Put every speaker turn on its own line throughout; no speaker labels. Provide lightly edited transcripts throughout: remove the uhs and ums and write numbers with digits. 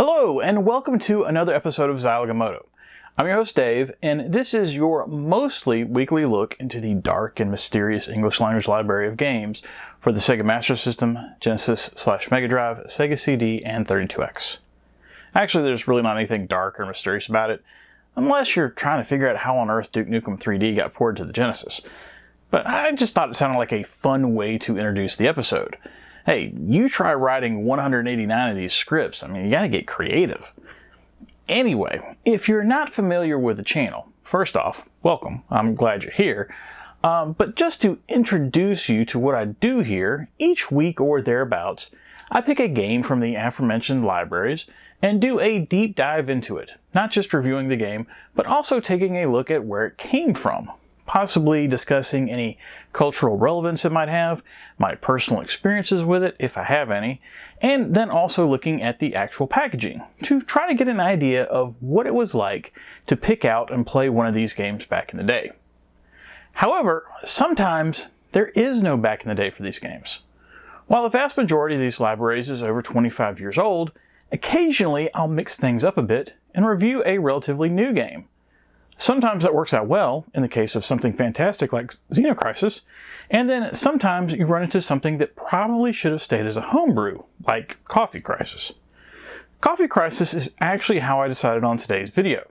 Hello, and welcome to another episode of Zilog and Moto. I'm your host Dave, and this is your mostly weekly look into the dark and mysterious English language library of games for the Sega Master System, Genesis/Mega Drive, Sega CD, and 32X. Actually, there's really not anything dark or mysterious about it, unless you're trying to figure out how on earth Duke Nukem 3D got ported to the Genesis. But I just thought it sounded like a fun way to introduce the episode. Hey, you try writing 189 of these scripts. I mean, you gotta get creative. Anyway, if you're not familiar with the channel, first off, welcome. I'm glad you're here. But just to introduce you to what I do here, each week or thereabouts, I pick a game from the aforementioned libraries and do a deep dive into it. Not just reviewing the game, but also taking a look at where it came from. Possibly discussing any cultural relevance it might have, my personal experiences with it, if I have any, and then also looking at the actual packaging to try to get an idea of what it was like to pick out and play one of these games back in the day. However, sometimes there is no back in the day for these games. While the vast majority of these libraries is over 25 years old, occasionally I'll mix things up a bit and review a relatively new game. Sometimes that works out well, in the case of something fantastic like Xenocrisis, and then sometimes you run into something that probably should have stayed as a homebrew, like Coffee Crisis. Coffee Crisis is actually how I decided on today's video.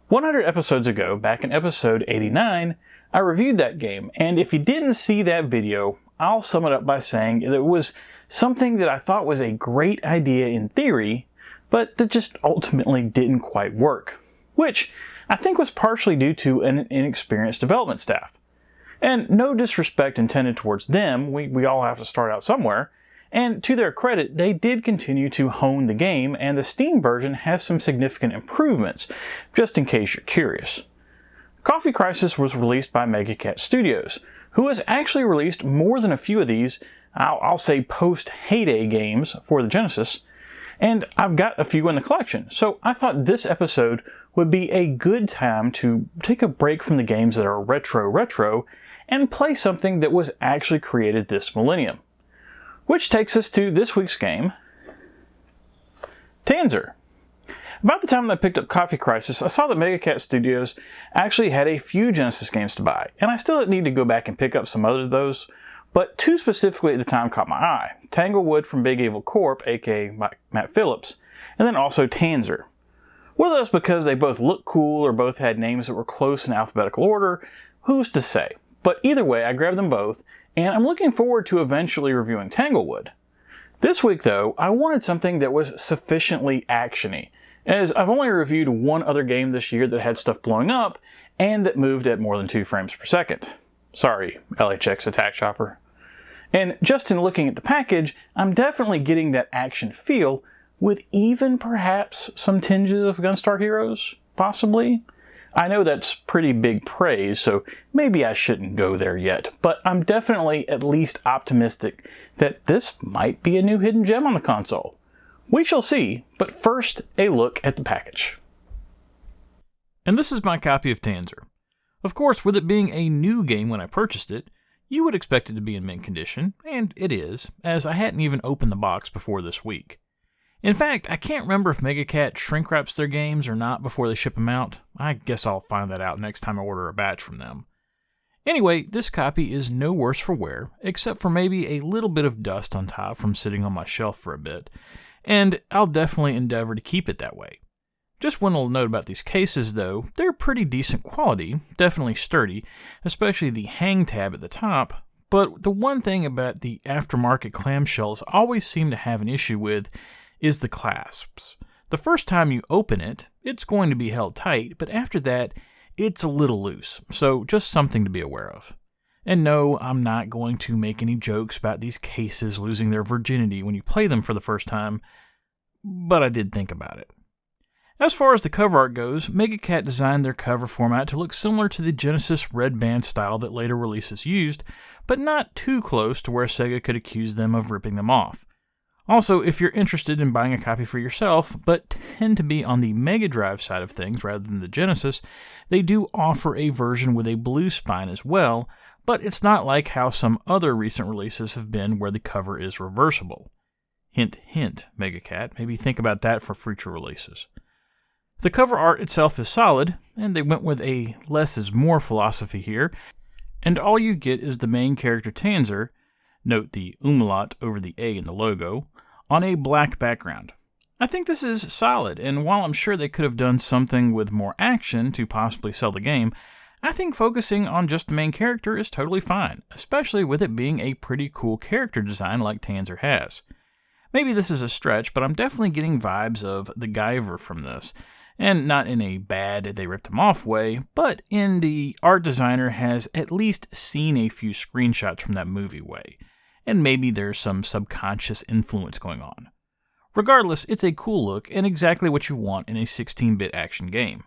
100 episodes ago, back in episode 89, I reviewed that game, and if you didn't see that video, I'll sum it up by saying that it was something that I thought was a great idea in theory, but that just ultimately didn't quite work, which I think was partially due to an inexperienced development staff. And no disrespect intended towards them, we all have to start out somewhere, and to their credit, they did continue to hone the game, and the Steam version has some significant improvements, just in case you're curious. Coffee Crisis was released by MegaCat Studios, who has actually released more than a few of these, I'll say post-heyday games for the Genesis, and I've got a few in the collection, so I thought this episode would be a good time to take a break from the games that are retro and play something that was actually created this millennium. Which takes us to this week's game, Tanzer. About the time that I picked up Coffee Crisis, I saw that MegaCat Studios actually had a few Genesis games to buy, and I still need to go back and pick up some other of those, but two specifically at the time caught my eye. Tanglewood from Big Evil Corp, aka Matt Phillips, and then also Tanzer. Whether that's because they both looked cool or both had names that were close in alphabetical order, who's to say? But either way, I grabbed them both, and I'm looking forward to eventually reviewing Tanglewood. This week though, I wanted something that was sufficiently actiony, as I've only reviewed one other game this year that had stuff blowing up, and that moved at more than 2 frames per second. Sorry, LHX Attack Chopper. And just in looking at the package, I'm definitely getting that action feel, with even perhaps some tinges of Gunstar Heroes, possibly. I know that's pretty big praise, so maybe I shouldn't go there yet, but I'm definitely at least optimistic that this might be a new hidden gem on the console. We shall see, but first, a look at the package.
And this is my copy of Tanzer. Of course, with it being a new game when I purchased it, you would expect it to be in mint condition, and it is, as I hadn't even opened the box before this week. In fact, I can't remember if MegaCat shrink wraps their games or not before they ship them out. I guess I'll find that out next time I order a batch from them. Anyway, this copy is no worse for wear, except for maybe a little bit of dust on top from sitting on my shelf for a bit, and I'll definitely endeavor to keep it that way. Just one little note about these cases though, they're pretty decent quality, definitely sturdy, especially the hang tab at the top, but the one thing about the aftermarket clamshells I always seem to have an issue with is the clasps. The first time you open it, it's going to be held tight, but after that, it's a little loose, so just something to be aware of. And no, I'm not going to make any jokes about these cases losing their virginity when you play them for the first time, but I did think about it. As far as the cover art goes, MegaCat designed their cover format to look similar to the Genesis red band style that later releases used, but not too close to where Sega could accuse them of ripping them off. Also, if you're interested in buying a copy for yourself, but tend to be on the Mega Drive side of things rather than the Genesis, they do offer a version with a blue spine as well, but it's not like how some other recent releases have been where the cover is reversible. Hint, hint, Megacat. Maybe think about that for future releases. The cover art itself is solid, and they went with a less is more philosophy here, and all you get is the main character Tanzer, note the umlaut over the A in the logo, on a black background. I think this is solid, and while I'm sure they could have done something with more action to possibly sell the game, I think focusing on just the main character is totally fine, especially with it being a pretty cool character design like Tanzer has. Maybe this is a stretch, but I'm definitely getting vibes of the Guyver from this, and not in a bad they ripped him off way, but in the art designer has at least seen a few screenshots from that movie way, and maybe there's some subconscious influence going on. Regardless, it's a cool look and exactly what you want in a 16-bit action game.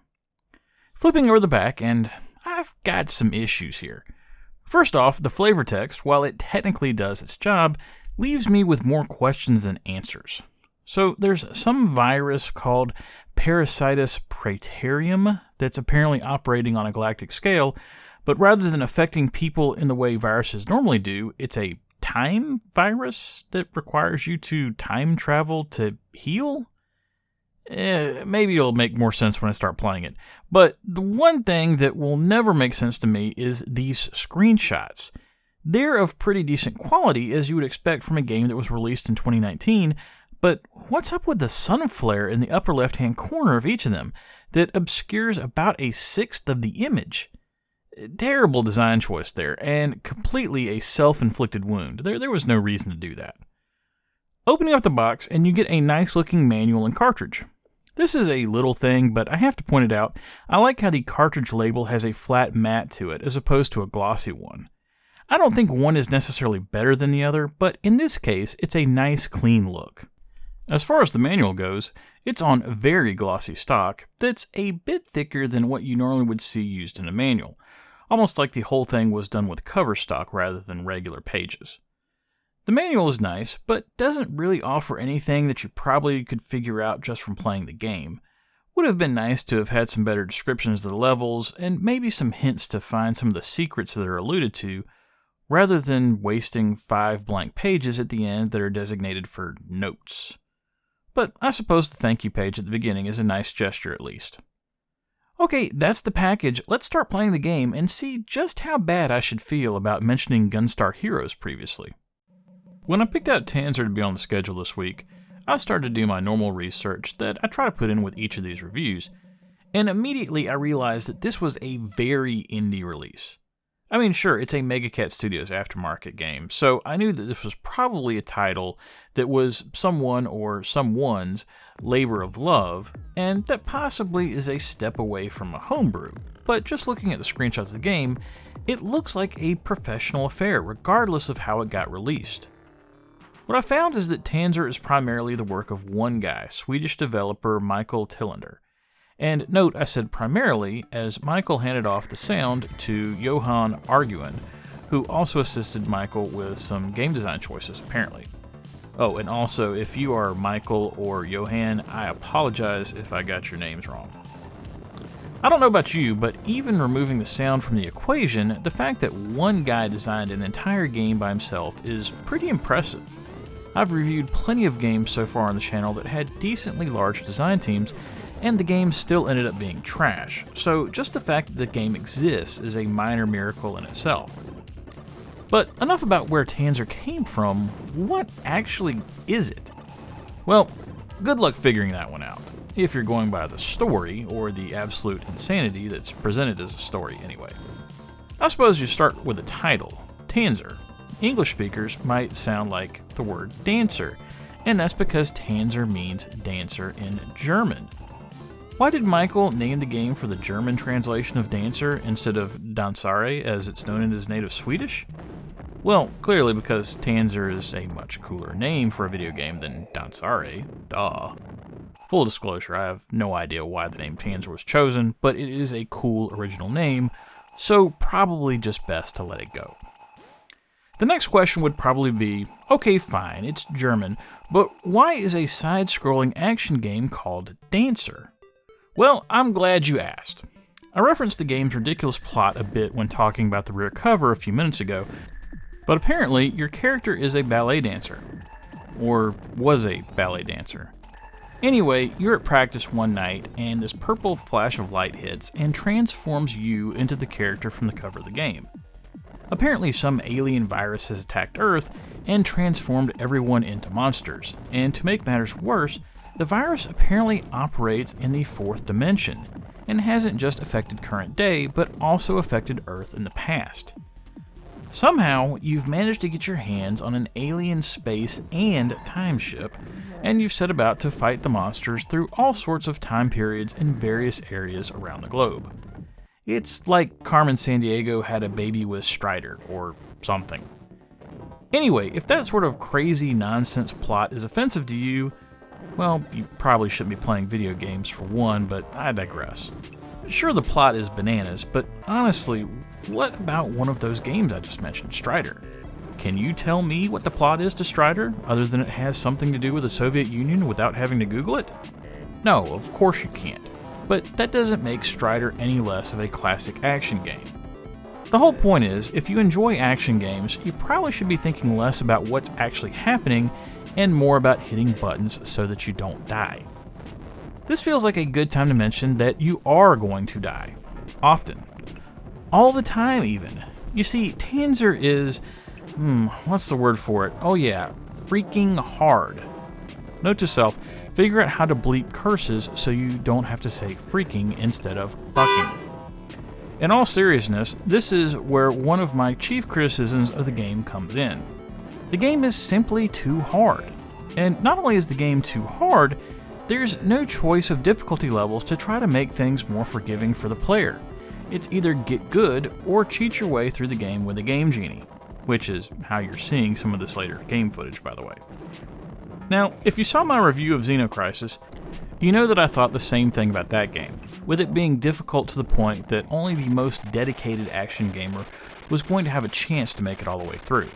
Flipping over the back, and I've got some issues here. First off, the flavor text, while it technically does its job, leaves me with more questions than answers. So there's some virus called Parasitus praetorium that's apparently operating on a galactic scale, but rather than affecting people in the way viruses normally do, it's a time virus that requires you to time travel to heal? Maybe it'll make more sense when I start playing it. But the one thing that will never make sense to me is these screenshots. They're of pretty decent quality, as you would expect from a game that was released in 2019, but what's up with the sun flare in the upper left-hand corner of each of them that obscures about a sixth of the image? Terrible design choice there, and completely a self-inflicted wound. There was no reason to do that. Opening up the box, and you get a nice-looking manual and cartridge. This is a little thing, but I have to point it out. I like how the cartridge label has a flat mat to it, as opposed to a glossy one. I don't think one is necessarily better than the other, but in this case, it's a nice, clean look. As far as the manual goes, it's on very glossy stock that's a bit thicker than what you normally would see used in a manual. Almost like the whole thing was done with cover stock rather than regular pages. The manual is nice, but doesn't really offer anything that you probably could figure out just from playing the game. Would have been nice to have had some better descriptions of the levels, and maybe some hints to find some of the secrets that are alluded to, rather than wasting 5 blank pages at the end that are designated for notes. But I suppose the thank you page at the beginning is a nice gesture at least. Okay, that's the package. Let's start playing the game and see just how bad I should feel about mentioning Gunstar Heroes previously. When I picked out Tanzer to be on the schedule this week, I started to do my normal research that I try to put in with each of these reviews, and immediately I realized that this was a very indie release. I mean, sure, it's a Megacat Studios aftermarket game, so I knew that this was probably a title that was someone or someone's labor of love, and that possibly is a step away from a homebrew. But just looking at the screenshots of the game, it looks like a professional affair, regardless of how it got released. What I found is that Tanzer is primarily the work of one guy, Swedish developer Mikael Tillander. And note I said primarily, as Michael handed off the sound to Johan Arguin, who also assisted Michael with some game design choices, apparently. Oh, and also, if you are Michael or Johan, I apologize if I got your names wrong. I don't know about you, but even removing the sound from the equation, the fact that one guy designed an entire game by himself is pretty impressive. I've reviewed plenty of games so far on the channel that had decently large design teams, and the game still ended up being trash, so just the fact that the game exists is a minor miracle in itself. But enough about where Tanzer came from. What actually is it? Well, good luck figuring that one out, if you're going by the story, or the absolute insanity that's presented as a story anyway. I suppose you start with the title, Tanzer. English speakers might sound like the word dancer, and that's because Tanzer means dancer in German. Why did Michael name the game for the German translation of dancer instead of dansare as it's known in his native Swedish? Well, clearly because Tanzer is a much cooler name for a video game than dansare, duh. Full disclosure, I have no idea why the name Tanzer was chosen, but it is a cool original name, so probably just best to let it go. The next question would probably be, okay fine, it's German, but why is a side-scrolling action game called Dancer? Well, I'm glad you asked. I referenced the game's ridiculous plot a bit when talking about the rear cover a few minutes ago, but apparently your character is a ballet dancer. or was a ballet dancer. Anyway, you're at practice one night, and this purple flash of light hits and transforms you into the character from the cover of the game. Apparently some alien virus has attacked Earth and transformed everyone into monsters, and to make matters worse, the virus apparently operates in the fourth dimension, and hasn't just affected current day, but also affected Earth in the past. Somehow, you've managed to get your hands on an alien space and time ship, and you've set about to fight the monsters through all sorts of time periods in various areas around the globe. It's like Carmen Sandiego had a baby with Strider, or something. Anyway, if that sort of crazy nonsense plot is offensive to you, well, you probably shouldn't be playing video games for one, but I digress. Sure, the plot is bananas, but honestly, what about one of those games I just mentioned, Strider? Can you tell me what the plot is to Strider, other than it has something to do with the Soviet Union without having to Google it? No, of course you can't. But that doesn't make Strider any less of a classic action game. The whole point is, if you enjoy action games, you probably should be thinking less about what's actually happening and more about hitting buttons so that you don't die. This feels like a good time to mention that you are going to die. Often. All the time, even. You see, Tanzer is... what's the word for it? Oh yeah, freaking hard. Note to self, figure out how to bleep curses so you don't have to say freaking instead of fucking. In all seriousness, this is where one of my chief criticisms of the game comes in. The game is simply too hard. And not only is the game too hard, there's no choice of difficulty levels to try to make things more forgiving for the player. It's either get good or cheat your way through the game with a Game Genie, which is how you're seeing some of this later game footage, by the way. Now, if you saw my review of Xenocrisis, you know that I thought the same thing about that game, with it being difficult to the point that only the most dedicated action gamer was going to have a chance to make it all the way through.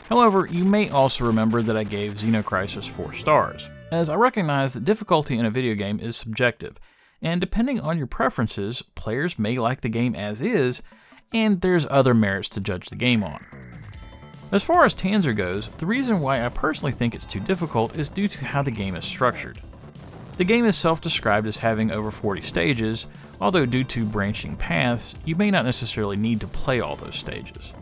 However, you may also remember that I gave Xenocrisis 4 stars, as I recognize that difficulty in a video game is subjective, and depending on your preferences, players may like the game as is, and there's other merits to judge the game on. As far as Tanzer goes, the reason why I personally think it's too difficult is due to how the game is structured. The game is self-described as having over 40 stages, although due to branching paths, you may not necessarily need to play all those stages.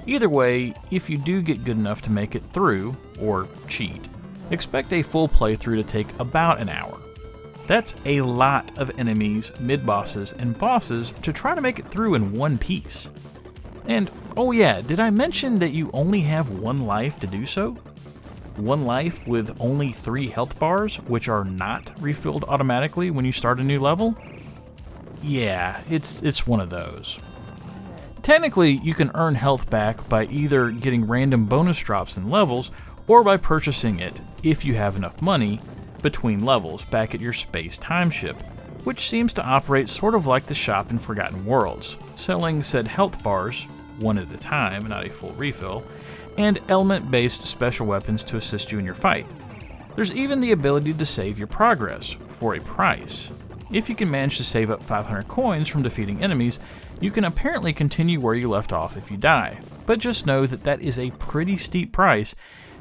Either way, if you do get good enough to make it through, or cheat, expect a full playthrough to take about an hour. That's a lot of enemies, mid-bosses, and bosses to try to make it through in one piece. And, oh yeah, did I mention that you only have one life to do so? One life with only 3 health bars, which are not refilled automatically when you start a new level? Yeah, it's one of those. Technically, you can earn health back by either getting random bonus drops in levels, or by purchasing it, if you have enough money, between levels back at your space time ship, which seems to operate sort of like the shop in Forgotten Worlds, selling said health bars, one at a time, not a full refill, and element-based special weapons to assist you in your fight. There's even the ability to save your progress, for a price. If you can manage to save up 500 coins from defeating enemies, you can apparently continue where you left off if you die, but just know that that is a pretty steep price,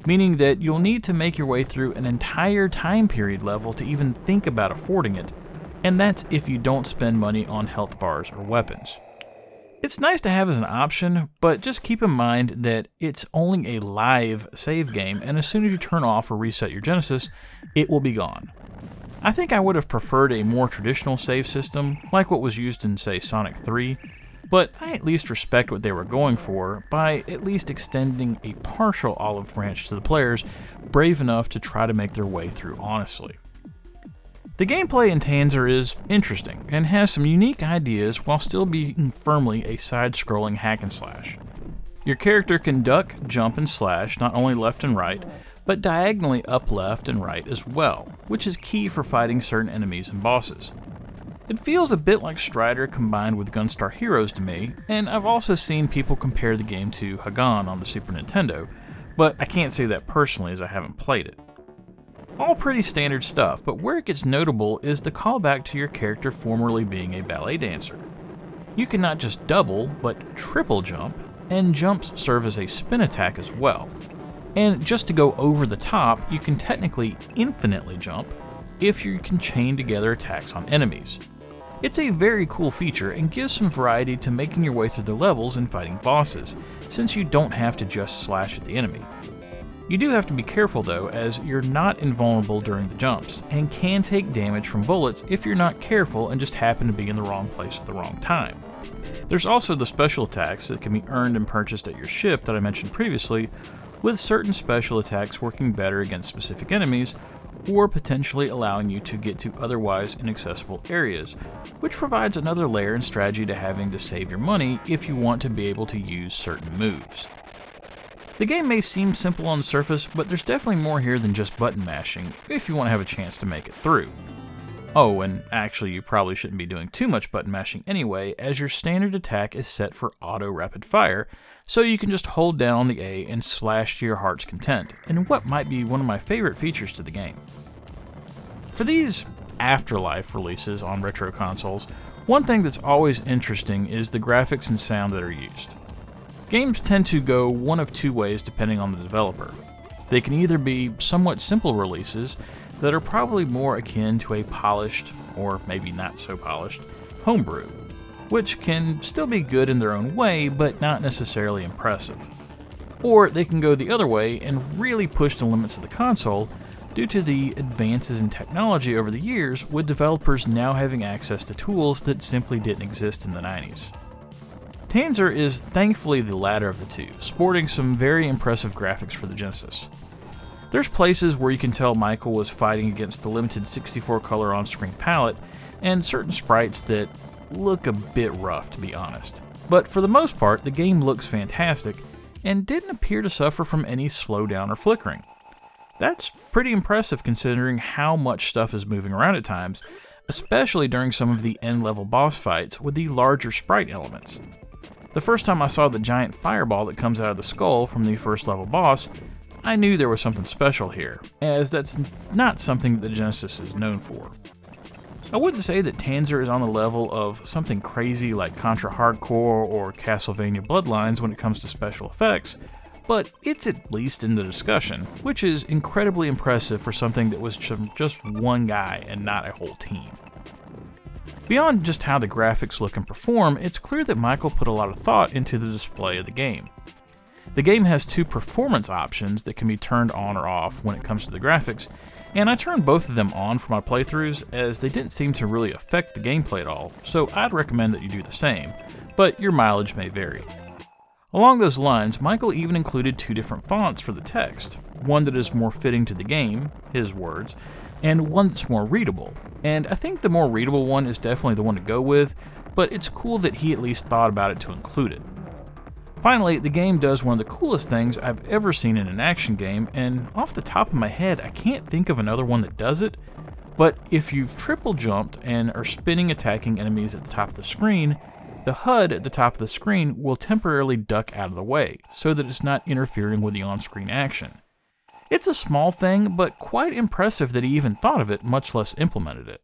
meaning that you'll need to make your way through an entire time period level to even think about affording it, and that's if you don't spend money on health bars or weapons. It's nice to have as an option, but just keep in mind that it's only a live save game, and as soon as you turn off or reset your Genesis, it will be gone. I think I would have preferred a more traditional save system, like what was used in, say, Sonic 3, but I at least respect what they were going for by at least extending a partial olive branch to the players brave enough to try to make their way through honestly. The gameplay in Tanzer is interesting and has some unique ideas while still being firmly a side-scrolling hack and slash. Your character can duck, jump, and slash not only left and right, but diagonally up, left, and right as well, which is key for fighting certain enemies and bosses. It feels a bit like Strider combined with Gunstar Heroes to me, and I've also seen people compare the game to Hagan on the Super Nintendo, but I can't say that personally as I haven't played it. All pretty standard stuff, but where it gets notable is the callback to your character formerly being a ballet dancer. You can not just double, but triple jump, and jumps serve as a spin attack as well. And just to go over the top, you can technically infinitely jump if you can chain together attacks on enemies. It's a very cool feature and gives some variety to making your way through the levels and fighting bosses, since you don't have to just slash at the enemy. You do have to be careful though, as you're not invulnerable during the jumps, and can take damage from bullets if you're not careful and just happen to be in the wrong place at the wrong time. There's also the special attacks that can be earned and purchased at your ship that I mentioned previously, with certain special attacks working better against specific enemies, or potentially allowing you to get to otherwise inaccessible areas, which provides another layer and strategy to having to save your money if you want to be able to use certain moves. The game may seem simple on the surface, but there's definitely more here than just button mashing if you want to have a chance to make it through. Oh, and actually you probably shouldn't be doing too much button mashing anyway, as your standard attack is set for auto rapid fire, so you can just hold down on the A and slash to your heart's content, and what might be one of my favorite features to the game. For these afterlife releases on retro consoles, one thing that's always interesting is the graphics and sound that are used. Games tend to go one of two ways depending on the developer. They can either be somewhat simple releases that are probably more akin to a polished, or maybe not so polished, homebrew, which can still be good in their own way, but not necessarily impressive. Or they can go the other way and really push the limits of the console due to the advances in technology over the years, with developers now having access to tools that simply didn't exist in the 90s. Tanzer is thankfully the latter of the two, sporting some very impressive graphics for the Genesis. There's places where you can tell Mikael was fighting against the limited 64 color on-screen palette, and certain sprites that look a bit rough, to be honest. But for the most part, the game looks fantastic, and didn't appear to suffer from any slowdown or flickering. That's pretty impressive considering how much stuff is moving around at times, especially during some of the end-level boss fights with the larger sprite elements. The first time I saw the giant fireball that comes out of the skull from the first level boss, I knew there was something special here, as that's not something that the Genesis is known for. I wouldn't say that Tanzer is on the level of something crazy like Contra Hardcore or Castlevania Bloodlines when it comes to special effects, but it's at least in the discussion, which is incredibly impressive for something that was just one guy and not a whole team. Beyond just how the graphics look and perform, it's clear that Mikael put a lot of thought into the display of the game. The game has two performance options that can be turned on or off when it comes to the graphics, and I turned both of them on for my playthroughs as they didn't seem to really affect the gameplay at all, so I'd recommend that you do the same, but your mileage may vary. Along those lines, Mikael even included two different fonts for the text, one that is more fitting to the game, his words, and one that's more readable, and I think the more readable one is definitely the one to go with, but it's cool that he at least thought about it to include it. Finally, the game does one of the coolest things I've ever seen in an action game, and off the top of my head, I can't think of another one that does it, but if you've triple jumped and are spinning attacking enemies at the top of the screen, the HUD at the top of the screen will temporarily duck out of the way, so that it's not interfering with the on-screen action. It's a small thing, but quite impressive that he even thought of it, much less implemented it.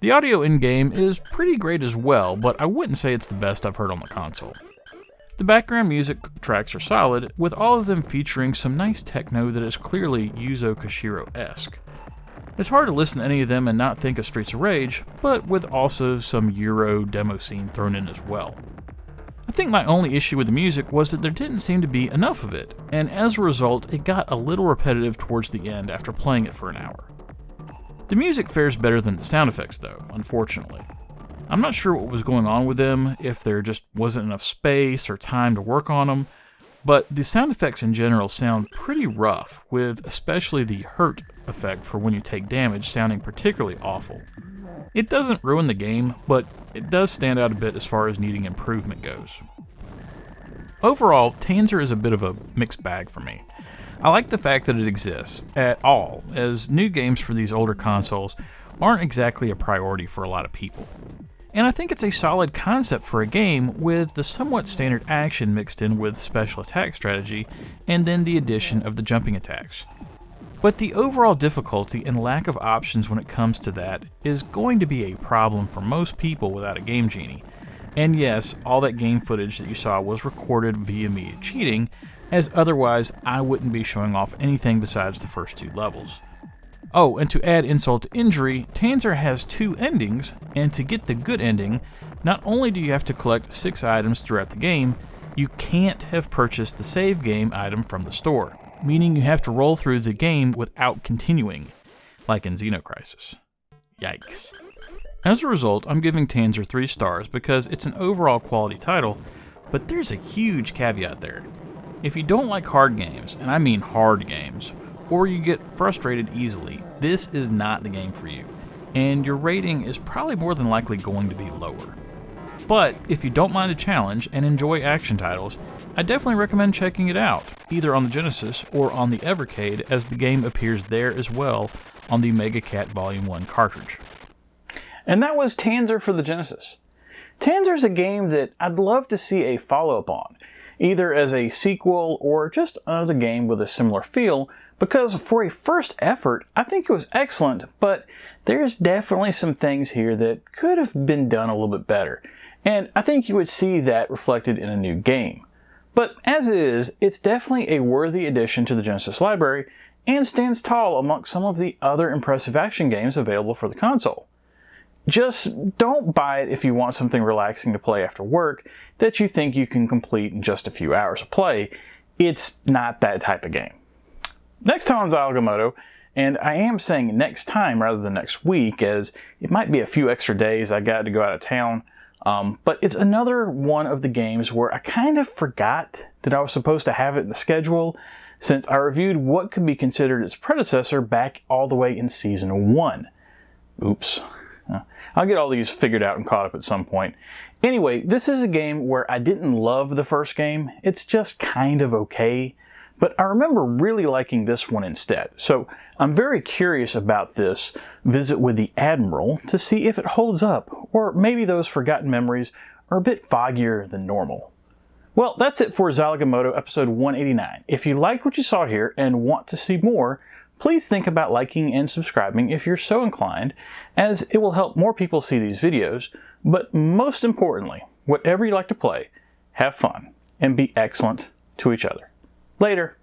The audio in-game is pretty great as well, but I wouldn't say it's the best I've heard on the console. The background music tracks are solid, with all of them featuring some nice techno that is clearly Yuzo Koshiro-esque. It's hard to listen to any of them and not think of Streets of Rage, but with also some Euro demo scene thrown in as well. I think my only issue with the music was that there didn't seem to be enough of it, and as a result, it got a little repetitive towards the end after playing it for an hour. The music fares better than the sound effects though, unfortunately. I'm not sure what was going on with them, if there just wasn't enough space or time to work on them, but the sound effects in general sound pretty rough, with especially the hurt effect for when you take damage sounding particularly awful. It doesn't ruin the game, but it does stand out a bit as far as needing improvement goes. Overall, Tanzer is a bit of a mixed bag for me. I like the fact that it exists at all, as new games for these older consoles aren't exactly a priority for a lot of people. And I think it's a solid concept for a game with the somewhat standard action mixed in with special attack strategy, and then the addition of the jumping attacks. But the overall difficulty and lack of options when it comes to that is going to be a problem for most people without a Game Genie, And yes, all that game footage that you saw was recorded via me cheating, as otherwise I wouldn't be showing off anything besides the first 2 levels. Oh, and to add insult to injury, Tanzer has 2 endings, and to get the good ending, not only do you have to collect 6 items throughout the game, you can't have purchased the save game item from the store, meaning you have to roll through the game without continuing, like in Xenocrisis. Yikes. As a result, I'm giving Tanzer 3 stars because it's an overall quality title, but there's a huge caveat there. If you don't like hard games, and I mean hard games, or you get frustrated easily, this is not the game for you, and your rating is probably more than likely going to be lower. But if you don't mind a challenge and enjoy action titles, I definitely recommend checking it out, either on the Genesis or on the Evercade, as the game appears there as well on the Mega Cat Volume 1 cartridge.
And that was Tanzer for the Genesis. Tanzer is a game that I'd love to see a follow-up on, either as a sequel or just another game with a similar feel, because for a first effort, I think it was excellent, but there's definitely some things here that could have been done a little bit better, and I think you would see that reflected in a new game. But as it is, it's definitely a worthy addition to the Genesis library, and stands tall amongst some of the other impressive action games available for the console. Just don't buy it if you want something relaxing to play after work that you think you can complete in just a few hours of play. It's not that type of game. Next time on Zilog and Moto, and I am saying next time rather than next week, as it might be a few extra days I got to go out of town, but it's another one of the games where I kind of forgot that I was supposed to have it in the schedule, since I reviewed what could be considered its predecessor back all the way in Season 1. Oops. I'll get all these figured out and caught up at some point. Anyway, this is a game where I didn't love the first game. It's just kind of okay. But I remember really liking this one instead. So I'm very curious about this visit with the Admiral to see if it holds up, or maybe those forgotten memories are a bit foggier than normal. Well, that's it for Zilog and Moto episode 189. If you liked what you saw here and want to see more, please think about liking and subscribing if you're so inclined, as it will help more people see these videos. But most importantly, whatever you like to play, have fun and be excellent to each other. Later.